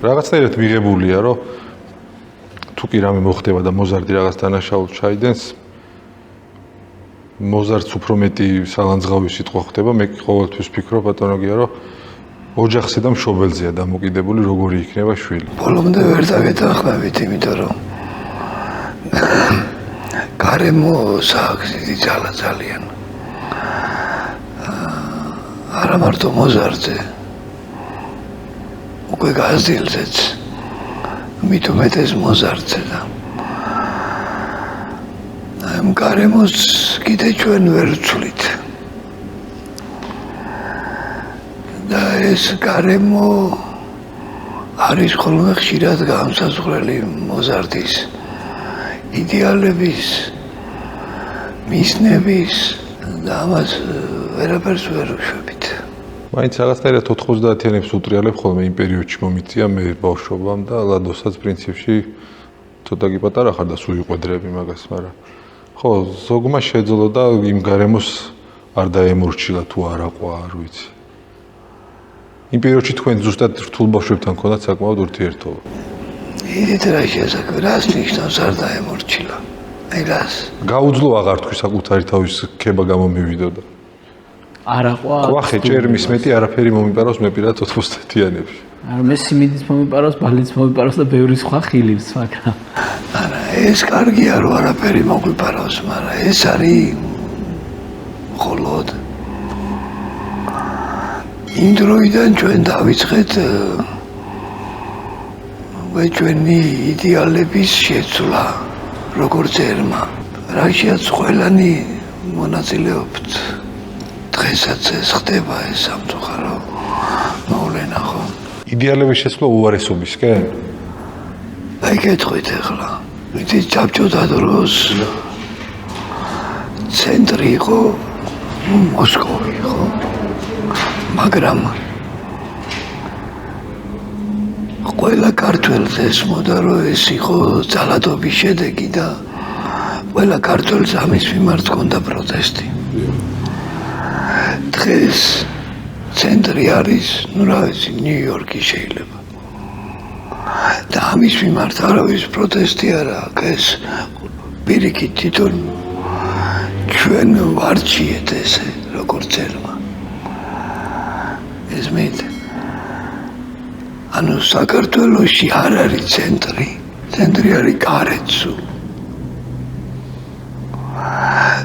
რაღაცნაირად მიღებულია, რომ თუ კი რამე მოხდება და მოზარდი რაღაც დანაშაულს ჩაიდენს, მოზარდს უფრო მეტი სალანძღავი სიტყვა ხდება, მე ყოველთვის ვფიქრობ ბატონო გია, რომ ოჯახზე და მშობელზეა დამოკიდებული როგორი იქნება შვილი. ბოლომდე ვერ დაგეთანხმებით, იმიტომ რომ გარემო საქმე ძალა ძალიან. არა მარტო მოზარდზე. უკვე გაზდილზეც. მით უმეტეს მოზარდზე და ამ გარემოს კიდე ჩვენ ვერ ვცვლით. და ეს გარემო არის ხოლმე ხშირად განსაზღვრელი მოზარდის იდეალების, მისნების და ამას ვერაფერს ვერ ვუშვებით. მაინც რაღაცნაირად 90-იანებს უტრიალებ ხოლმე იმ პერიოდში მომიწია მე ბავშვობამ და ლადოსაც პრინციპში ცოტა კი პატარა ხარ და სულ იყვედრები მაგას, მაგრამ ხო, ზოგმა შეძლო და იმ გარემოს არ დაემორჩილა თუ არ აყვა, არ ვიცი. იმ პერიოდში თქვენ ზუსტად რთულ ბავშვებთან ქონდათ საკმაოდ ურთიერთობა. იდით რა შესაძლოა, რას ნიშნავს არ დაემორჩილა? აი რას? გაუძლო აღარ თქვი საკუთარი თავის ქება გამომივიდოდა. არაყვა. ყვახე ჭერმის მეტი არაფერი მომიპარავს მე პირად 90-იანებში. არ მე სიმინდის მომიპარავს, ბალიც მომიპარავს და ბევრი სხვა ხილივს, მაგრამ არა, ეს კარგია რომ არაფერი მოგვიპარავს, მაგრამ ეს არის მხოლოდ იმ დროიდან ჩვენ დავიწყეთ ჩვენი იდეალების შეცვლა, როგორც ერმა. რაშიაც ყველანი მონაწილეობთ. დღესაც ეს ხდება ეს სამწუხარო მოვლენა ხო? იდეალების შეცვლა უარესობისკენ? აი გეტყვით ახლა. ვიცით საბჭოთა დროს ცენტრი იყო მოსკოვი ხო? მაგრამ ყველა ქართველს ესმოდა რომ ეს იყო ძალადობის შედეგი და ყველა ქართველს ამის მიმართ ჰქონდა პროტესტი. დღეს ცენტრი არის, ну რა ვიცი, ნიუ-იორკი შეიძლება. და ამის მიმართ არავის პროტესტი არ აქვს, ეს პირიქით თვითონ ჩვენ ვარჩიეთ ესე, როგორც ერმა. ესმით? ანუ საქართველოში არ არის ცენტრი, ცენტრი არის გარეთსუ.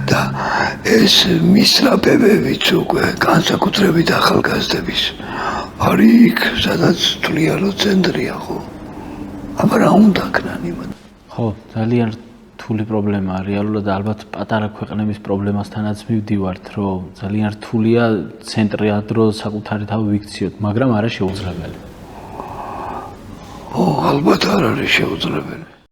და ეს მისწრაფებებიც უკვე განსაკუთრებით ახალგაზრდების არის იქ, სადაც თვლიან რომ ცენტრია ხო? აბა რა უნდა ქნან იმან? ხო, ძალიან რთული პრობლემაა რეალურად, ალბათ პატარა ქვეყნების პრობლემასთანაც მივდივართ, რომ ძალიან რთულია ცენტრად რო საკუთარი თავი ვიქციოთ, მაგრამ არა შეუძლებელი. ო, ალბათ არ არის შეუძლებელი.